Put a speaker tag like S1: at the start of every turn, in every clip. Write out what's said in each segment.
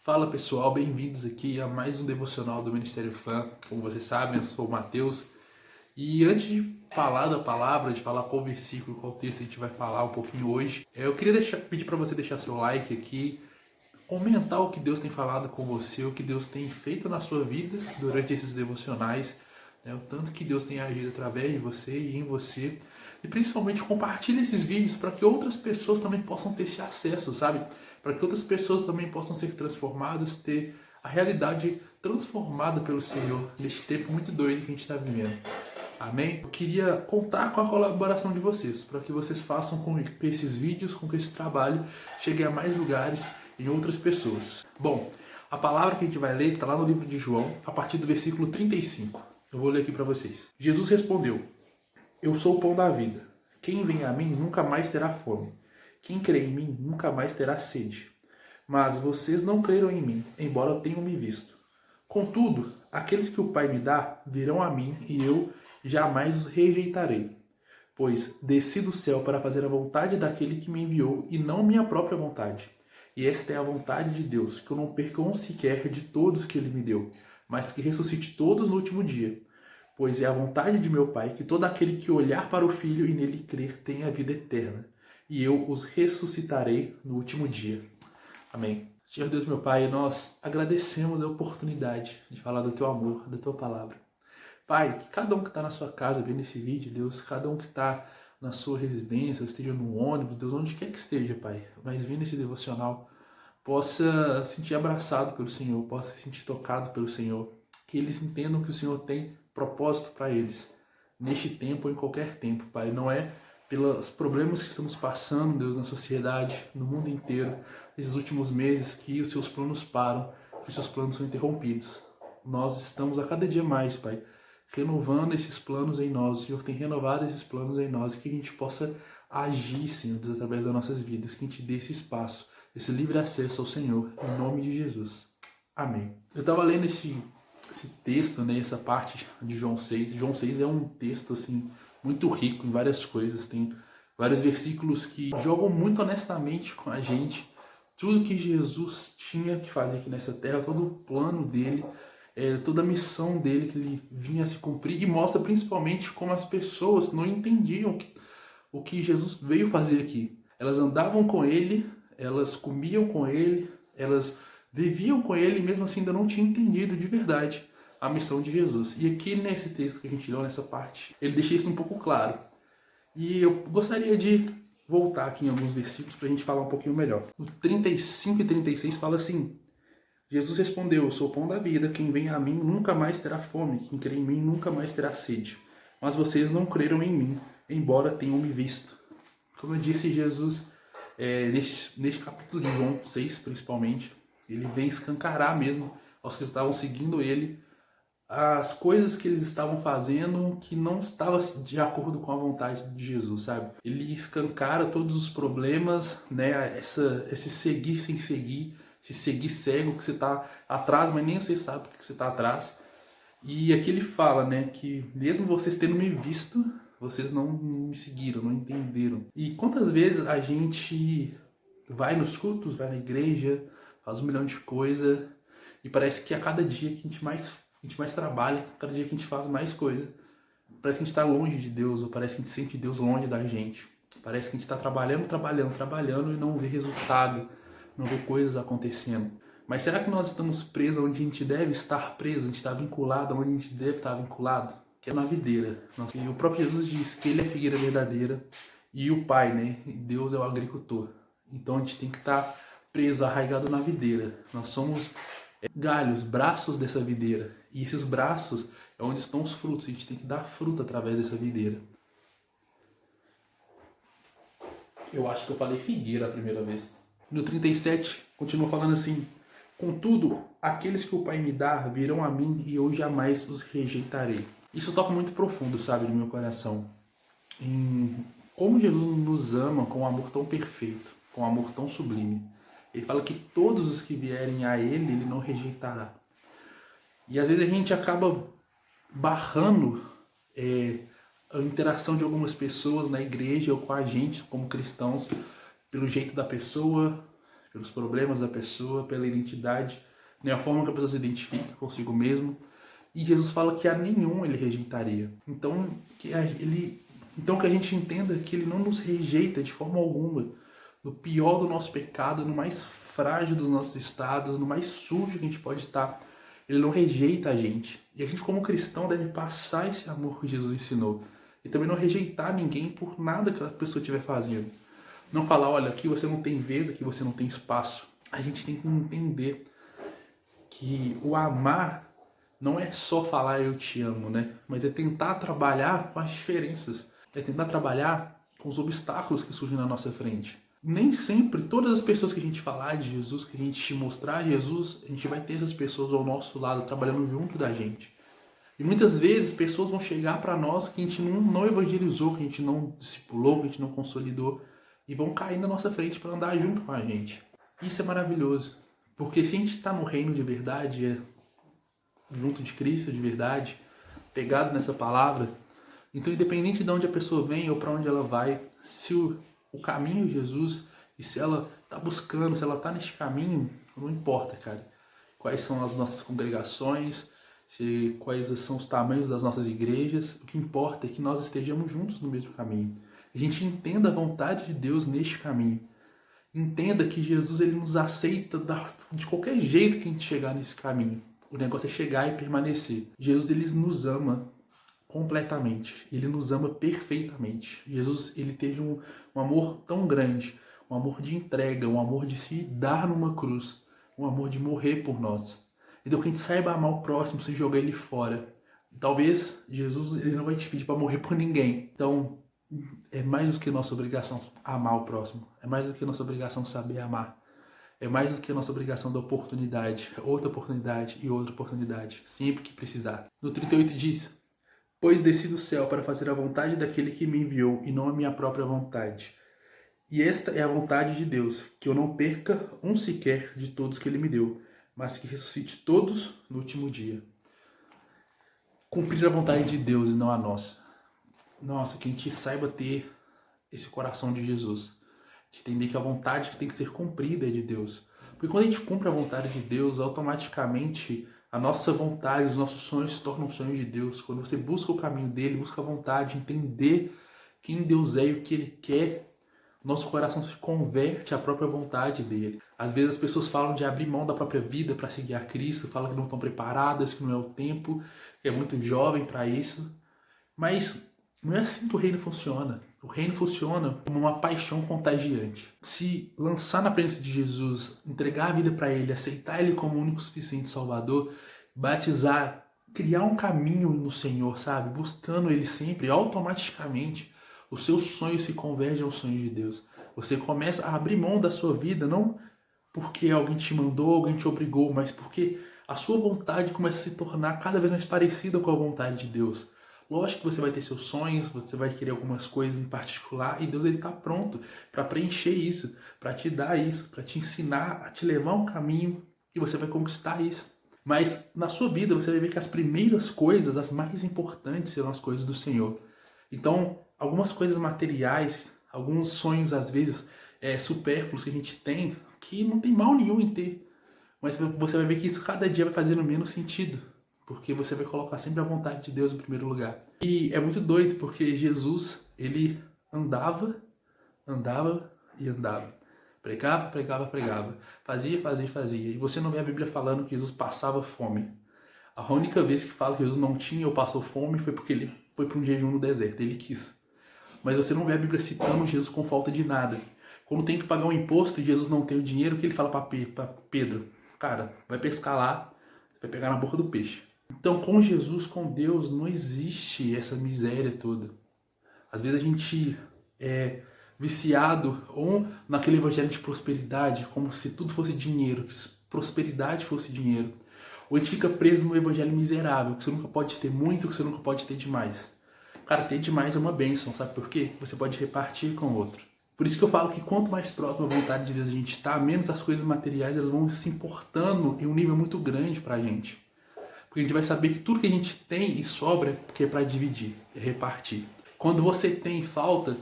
S1: Fala pessoal, bem-vindos aqui a mais um devocional do Ministério Fã. Como vocês sabem, eu sou o Matheus. E antes de falar da palavra, de falar qual versículo, qual texto a gente vai falar um pouquinho hoje, eu queria pedir para você deixar seu like aqui, comentar o que Deus tem falado com você, o que Deus tem feito na sua vida durante esses devocionais, né? O tanto que Deus tem agido através de você e em você. E principalmente compartilhe esses vídeos para que outras pessoas também possam ter esse acesso, sabe? Para que outras pessoas também possam ser transformadas, ter a realidade transformada pelo Senhor neste tempo muito doido que a gente está vivendo. Amém? Eu queria contar com a colaboração de vocês, para que vocês façam com que esses vídeos, com que esse trabalho chegue a mais lugares e outras pessoas. Bom, a palavra que a gente vai ler está lá no livro de João, a partir do versículo 35. Eu vou ler aqui para vocês. Jesus respondeu: Eu sou o pão da vida. Quem vem a mim nunca mais terá fome. Quem crê em mim nunca mais terá sede. Mas vocês não creram em mim, embora tenham me visto. Contudo, aqueles que o Pai me dá virão a mim e eu jamais os rejeitarei. Pois desci do céu para fazer a vontade daquele que me enviou e não minha própria vontade. E esta é a vontade de Deus, que eu não perca um sequer de todos que ele me deu, mas que ressuscite todos no último dia. Pois é a vontade de meu Pai que todo aquele que olhar para o Filho e nele crer tenha a vida eterna, e eu os ressuscitarei no último dia. Amém. Senhor Deus, meu Pai, nós agradecemos a oportunidade de falar do Teu amor, da Tua palavra. Pai, que cada um que está na sua casa vendo esse vídeo, Deus, cada um que está na sua residência, esteja no ônibus, Deus, onde quer que esteja, Pai, mas vendo esse devocional, possa se sentir abraçado pelo Senhor, possa se sentir tocado pelo Senhor, que eles entendam que o Senhor tem propósito para eles, neste tempo ou em qualquer tempo, Pai. Não é pelos problemas que estamos passando, Deus, na sociedade, no mundo inteiro, esses últimos meses, que os seus planos param, que os seus planos são interrompidos. Nós estamos a cada dia mais, Pai, renovando esses planos em nós. O Senhor tem renovado esses planos em nós, e que a gente possa agir, Senhor Deus, através das nossas vidas, que a gente dê esse espaço, esse livre acesso ao Senhor, em nome de Jesus. Amém. Eu estava lendo esse texto, né, essa parte de João 6. João 6 é um texto assim muito rico em várias coisas, tem vários versículos que jogam muito honestamente com a gente tudo que Jesus tinha que fazer aqui nessa terra, todo o plano dele, toda a missão dele que ele vinha a se cumprir, e mostra principalmente como as pessoas não entendiam o que Jesus veio fazer aqui. Elas andavam com ele, elas comiam com ele, elas viviam com ele, e mesmo assim ainda não tinham entendido de verdade a missão de Jesus. E aqui nesse texto que a gente leu, nessa parte, ele deixa isso um pouco claro. E eu gostaria de voltar aqui em alguns versículos para a gente falar um pouquinho melhor. O 35 e 36 fala assim: Jesus respondeu: Eu sou o pão da vida, quem vem a mim nunca mais terá fome, quem crê em mim nunca mais terá sede. Mas vocês não creram em mim, embora tenham me visto. Como eu disse, Jesus, neste capítulo de João 6, principalmente, ele vem escancarar mesmo aos que estavam seguindo ele as coisas que eles estavam fazendo que não estava de acordo com a vontade de Jesus, sabe? Ele escancara todos os problemas, né? Esse seguir sem seguir, esse seguir cego, que você está atrás, mas nem você sabe porque você está atrás. E aqui ele fala, né, que mesmo vocês tendo me visto, vocês não me seguiram, não entenderam. E quantas vezes a gente vai nos cultos, vai na igreja, faz um milhão de coisa, e parece que a cada dia que a gente mais trabalha, cada dia que a gente faz mais coisa, parece que a gente está longe de Deus, ou parece que a gente sente Deus longe da gente. Parece que a gente está trabalhando e não vê resultado, não vê coisas acontecendo. Mas será que nós estamos presos onde a gente deve estar preso, a gente está vinculado onde a gente deve estar vinculado? Que é na videira. E o próprio Jesus diz que ele é a figueira verdadeira e o Pai, né? Deus é o agricultor. Então a gente tem que estar preso, arraigado na videira. Nós somos galhos, braços dessa videira. E esses braços é onde estão os frutos. A gente tem que dar fruto através dessa videira. Eu acho que eu falei figueira a primeira vez. No 37, continua falando assim: Contudo, aqueles que o Pai me dá virão a mim e eu jamais os rejeitarei. Isso toca muito profundo, sabe, no meu coração. Em como Jesus nos ama com um amor tão perfeito, com um amor tão sublime. Ele fala que todos os que vierem a Ele não rejeitará. E às vezes a gente acaba barrando a interação de algumas pessoas na igreja ou com a gente, como cristãos, pelo jeito da pessoa, pelos problemas da pessoa, pela identidade, né, a forma que a pessoa se identifica consigo mesmo. E Jesus fala que a nenhum ele rejeitaria. Então que a gente entenda que ele não nos rejeita de forma alguma, no pior do nosso pecado, no mais frágil dos nossos estados, no mais sujo que a gente pode estar. Ele não rejeita a gente. E a gente, como cristão, deve passar esse amor que Jesus ensinou. E também não rejeitar ninguém por nada que a pessoa estiver fazendo. Não falar, olha, aqui você não tem vez, aqui você não tem espaço. A gente tem que entender que o amar não é só falar eu te amo, né? Mas é tentar trabalhar com as diferenças. É tentar trabalhar com os obstáculos que surgem na nossa frente. Nem sempre, todas as pessoas que a gente falar de Jesus, que a gente mostrar Jesus, a gente vai ter essas pessoas ao nosso lado, trabalhando junto da gente. E muitas vezes pessoas vão chegar para nós que a gente não evangelizou, que a gente não discipulou, que a gente não consolidou, e vão cair na nossa frente para andar junto com a gente. Isso é maravilhoso, porque se a gente está no reino de verdade, junto de Cristo de verdade, pegados nessa palavra, então independente de onde a pessoa vem ou para onde ela vai, se o caminho de Jesus, e se ela está buscando, se ela está neste caminho, não importa, cara, quais são as nossas congregações, quais são os tamanhos das nossas igrejas, o que importa é que nós estejamos juntos no mesmo caminho. A gente entenda a vontade de Deus neste caminho. Entenda que Jesus ele nos aceita de qualquer jeito que a gente chegar nesse caminho. O negócio é chegar e permanecer. Jesus ele nos ama completamente. Ele nos ama perfeitamente. Jesus ele teve um amor tão grande, um amor de entrega, um amor de se dar numa cruz, um amor de morrer por nós. Então que a gente saiba amar o próximo sem jogar ele fora. Talvez Jesus ele não vai te pedir para morrer por ninguém. Então é mais do que nossa obrigação amar o próximo. É mais do que nossa obrigação saber amar. É mais do que nossa obrigação da oportunidade. Outra oportunidade e outra oportunidade. Sempre que precisar. No 38 diz: pois desci do céu para fazer a vontade daquele que me enviou e não a minha própria vontade. E esta é a vontade de Deus, que eu não perca um sequer de todos que ele me deu, mas que ressuscite todos no último dia. Cumprir a vontade de Deus e não a nossa. Nossa, que a gente saiba ter esse coração de Jesus. De entender que a vontade que tem que ser cumprida é de Deus. Porque quando a gente cumpre a vontade de Deus, automaticamente a nossa vontade, os nossos sonhos se tornam sonhos de Deus. Quando você busca o caminho dele, busca a vontade, entender quem Deus é e o que ele quer, nosso coração se converte à própria vontade dele. Às vezes as pessoas falam de abrir mão da própria vida para seguir a Cristo, falam que não estão preparadas, que não é o tempo, que é muito jovem para isso. Mas não é assim que o reino funciona. O reino funciona como uma paixão contagiante. Se lançar na presença de Jesus, entregar a vida para ele, aceitar ele como o único suficiente Salvador, batizar, criar um caminho no Senhor, sabe? Buscando ele sempre, automaticamente, os seus sonhos se convergem aos sonhos de Deus. Você começa a abrir mão da sua vida, não porque alguém te mandou, alguém te obrigou, mas porque a sua vontade começa a se tornar cada vez mais parecida com a vontade de Deus. Lógico que você vai ter seus sonhos, você vai querer algumas coisas em particular e Deus está pronto para preencher isso, para te dar isso, para te ensinar, a te levar um caminho e você vai conquistar isso. Mas na sua vida você vai ver que as primeiras coisas, as mais importantes, serão as coisas do Senhor. Então, algumas coisas materiais, alguns sonhos às vezes supérfluos que a gente tem, que não tem mal nenhum em ter. Mas você vai ver que isso cada dia vai fazendo menos sentido. Porque você vai colocar sempre a vontade de Deus em primeiro lugar. E é muito doido, porque Jesus, ele andava e andava. Pregava. Fazia. E você não vê a Bíblia falando que Jesus passava fome. A única vez que fala que Jesus não tinha ou passou fome foi porque ele foi para um jejum no deserto. Ele quis. Mas você não vê a Bíblia citando Jesus com falta de nada. Quando tem que pagar um imposto e Jesus não tem o dinheiro, o que ele fala para Pedro? Cara, vai pescar lá, você vai pegar na boca do peixe. Então, com Jesus, com Deus, não existe essa miséria toda. Às vezes a gente é viciado ou naquele evangelho de prosperidade, como se tudo fosse dinheiro, que prosperidade fosse dinheiro. Ou a gente fica preso no evangelho miserável, que você nunca pode ter muito, que você nunca pode ter demais. Cara, ter demais é uma bênção, sabe por quê? Você pode repartir com o outro. Por isso que eu falo que quanto mais próximo à vontade de Deus a gente está, menos as coisas materiais elas vão se importando em um nível muito grande pra gente. Porque a gente vai saber que tudo que a gente tem e sobra é para dividir, é repartir. Quando você tem falta,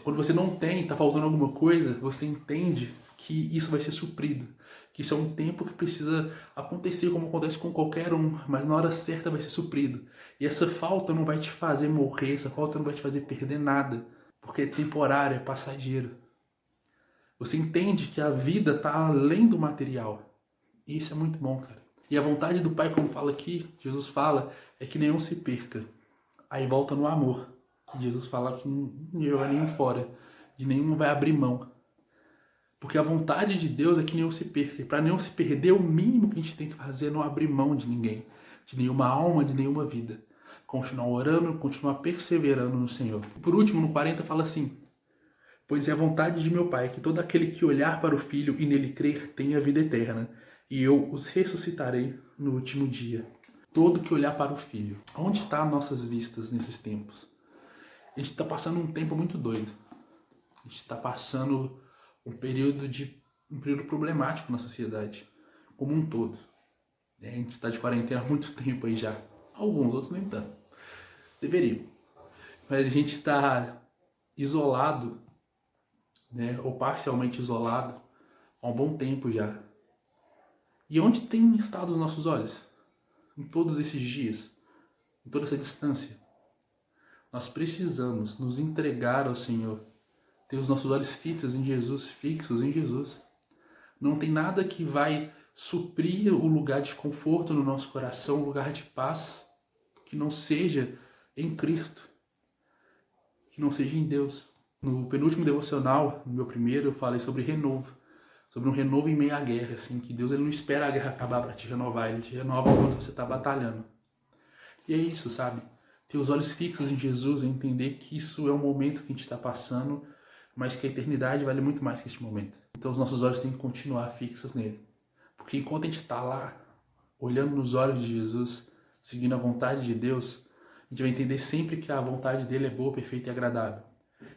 S1: quando você não tem, está faltando alguma coisa, você entende que isso vai ser suprido. Que isso é um tempo que precisa acontecer como acontece com qualquer um, mas na hora certa vai ser suprido. E essa falta não vai te fazer morrer, essa falta não vai te fazer perder nada, porque é temporário, é passageiro. Você entende que a vida está além do material. E isso é muito bom, cara. E a vontade do Pai, como fala aqui, Jesus fala, é que nenhum se perca. Aí volta no amor. Jesus fala que não joga nenhum fora, de nenhum vai abrir mão. Porque a vontade de Deus é que nenhum se perca. E para nenhum se perder, o mínimo que a gente tem que fazer é não abrir mão de ninguém, de nenhuma alma, de nenhuma vida. Continuar orando, continuar perseverando no Senhor. E por último, no 40 fala assim: pois é a vontade de meu Pai que todo aquele que olhar para o Filho e nele crer tenha vida eterna, e eu os ressuscitarei no último dia. Todo que olhar para o Filho. Onde estão nossas vistas nesses tempos? A gente está passando um tempo muito doido. A gente está passando um período problemático na sociedade, como um todo. A gente está de quarentena há muito tempo aí já. Alguns, outros nem tanto. Deveriam. Mas a gente está isolado, né, ou parcialmente isolado, há um bom tempo já. E onde tem estado os nossos olhos? Em todos esses dias, em toda essa distância. Nós precisamos nos entregar ao Senhor, ter os nossos olhos fixos em Jesus. Não tem nada que vai suprir o lugar de conforto no nosso coração, o lugar de paz, que não seja em Cristo, que não seja em Deus. No penúltimo devocional, no meu primeiro, eu falei sobre renovo, sobre um renovo em meio à guerra, assim, que Deus ele não espera a guerra acabar para te renovar, ele te renova enquanto você está batalhando. E é isso, sabe? Ter os olhos fixos em Jesus, entender que isso é um momento que a gente está passando, mas que a eternidade vale muito mais que este momento. Então os nossos olhos têm que continuar fixos nele. Porque enquanto a gente está lá, olhando nos olhos de Jesus, seguindo a vontade de Deus, a gente vai entender sempre que a vontade dele é boa, perfeita e agradável.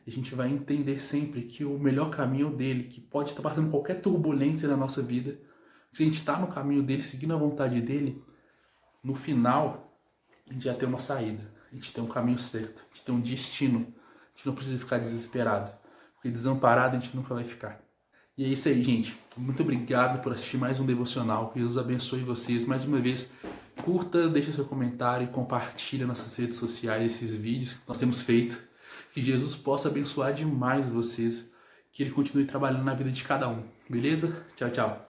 S1: E a gente vai entender sempre que o melhor caminho dele, que pode estar passando qualquer turbulência na nossa vida, se a gente está no caminho dele, seguindo a vontade dele, no final, a gente já tem uma saída. A gente tem um caminho certo, a gente tem um destino. A gente não precisa ficar desesperado, porque desamparado a gente nunca vai ficar. E é isso aí, gente. Muito obrigado por assistir mais um devocional. Que Jesus abençoe vocês. Mais uma vez, curta, deixa seu comentário e compartilha nas redes sociais esses vídeos que nós temos feito. Que Jesus possa abençoar demais vocês. Que Ele continue trabalhando na vida de cada um. Beleza? Tchau, tchau.